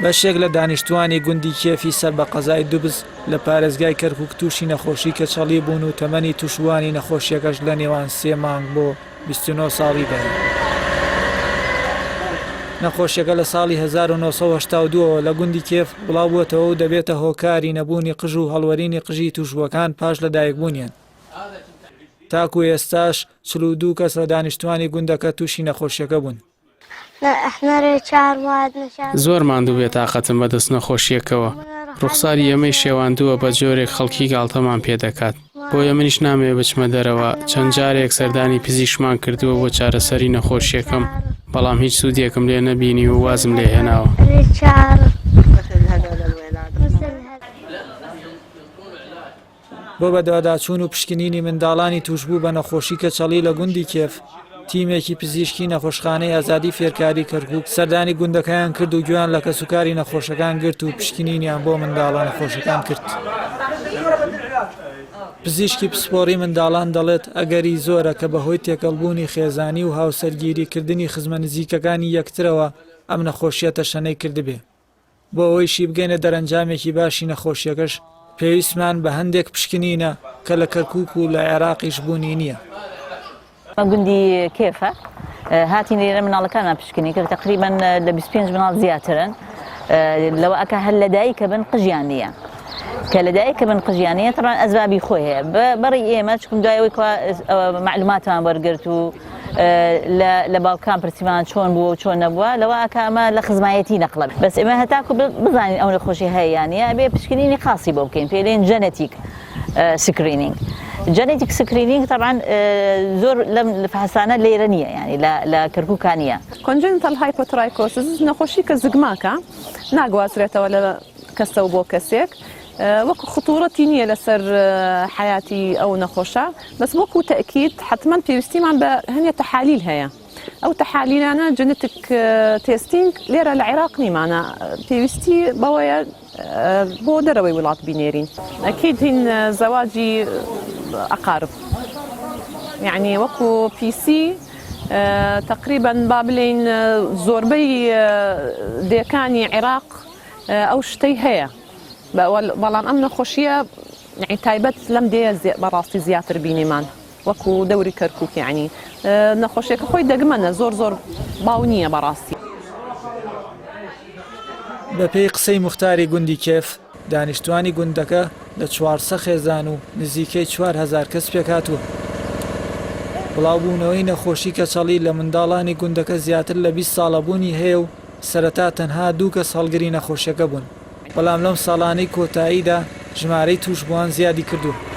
بەشێک لە دانیشتوانی گوندی کێفی سەر بە قەزای دووبز لە پارێزگای کەرکووک تووشی نەخۆشی کەچەڵی بوون و تەمەنی تووشوانی نەخۆشیەکەش لە نێوان 3 مانگ بۆ 29 ساڵیدا. نەخۆشیەکە لە ساڵی 1982ەوە لە گوندی کێف بڵاو بووەتەوە و دەبێتە هۆکاری نەبوونی قژ و هەڵوەرینی قژی تووشوەکان پاش لەدایکبوونیان. تاکو ئێستاش 42 کەس لە دانیشتوانی گوندەکە تووشی نەخۆشیەکە بوون. زۆر ماندوو بێت تاقەتم بەدەست نەخۆشیەکەوە. ڕوخساری ئەمەی شێواندووە بە جۆرێک خەڵکی گاڵتەمان پێدەکات. بۆیە منیش نامێ بچمە دەرەوە. چەند جارێک سەردانی پزیشکمان کردووە بۆ چارەسەری نەخۆشیەکەم، بەڵام هیچ سوودێکم لێ نەبینی و وازم لێ هێناوە. بۆ بەداداچوون و پشکنینی منداڵانی توشبوو بە نەخۆشی کەچەڵی لە گوندی کێف، تیمێکی پزیشکی نەخۆشخانەی ئازادی فێرکاری کەرکووک سەردانی گوندەکەیان کرد و گویان لە کەسوکاری نەخۆشەکان گرت و پشکنینیان بۆ منداڵان نەخۆشەکان کرد. پزیشکی پسپۆڕی منداڵان دەڵێت ئەگەری زۆرە کە بەهۆی تێکەڵبوونی خێزانی و هاوسەرگیریکردنی خزمە نزیکەکانی یەکترەوە ئەم نەخۆشیەتە شەنەی کردبێ. بۆ ئەوەیشی بگەینە دەرەنجامێکی باشی نەخۆشیەکەش پێویستمان بە هەندێک پشکنینە کە لە کەرکووک و لە عێراقیش بوونی نییە. گوندی کێفە هاتین لێرە مناڵەکانمان پشکنی کرد، تقریبا لە 25 مناڵ زیاترن لەوە ئەکە هەر لەدایکە بن قژیان نییە. کە لەدایکە بن قژیانەیە تەڕان ئەسبابی خۆی هەیە. بەڕی ئێمە چکم دوایەوەی معلوماتمان وەرگرت و لە باوکان پرسیمان چۆن بووە و چۆن نەبووە، لەوە ئەکە ئەمە لە خزمایەتی نەقڵە. بەس ئێمە هەتاکو بزانین ئەو نەخۆشی هەیە یانە بێ پشکنینی خاصی بۆ بکەین، پێڵێن جەنەتیک سکرینینگ. جەنێتیک سکرینینگ طبعا زۆر لەم فحسانە لێرە نییە، ینی لە کەرکووکان نییە. کۆنجنتال هایپۆترایکۆسس نەخۆشی کە زگماکە ناگوازرێتەوە لە کەسەوە بۆ کەسێک، وەکو خطوورەتی نییە لەسەر حیاتی ئەو نەخۆشە، بەس وەکو تەکید حتمما پێویستیمان بە هەنێ تەحالیل هەیە. ئەو تەحالیلانە جەنێتیک تێستینگ لێرە لە عێراق نیمانە، پێویستی بەوەیە بۆ دەرەوەی وڵات بینێرین. ئەکید هین زەواجی ئەقارب، یعنی وەکو پیسی تقریبا با بڵێین زۆربەی دێکانی عێراق ئەو شتەی هەیە، بەڵام ئەم نەخۆشیە تایبەت لەم دێ بەڕاستی زیاتر بینیمان وەکو دەوری کەرکووک، یعنی نەخۆشیەکە خۆی دەگمەنە زۆر باو نییە بەڕاستی. بەپێی قسەی موختاری گوندی کێف، دانیشتوانی گوندەکە لە 400 خێزان و نزیکەی 4000 کەس پێکاتوە. بڵاوبوونەوەی نەخۆشی کەچەڵی لە منداڵانی گوندەکە زیاتر لە 20 ساڵە بوونی هەیە و سەرەتا تەنها 2 کەس هەڵگری نەخۆشیەکە بوون، بەڵام لەم ساڵانەی کۆتاییدا ژمارەی تووشبووان زیادی کردووە.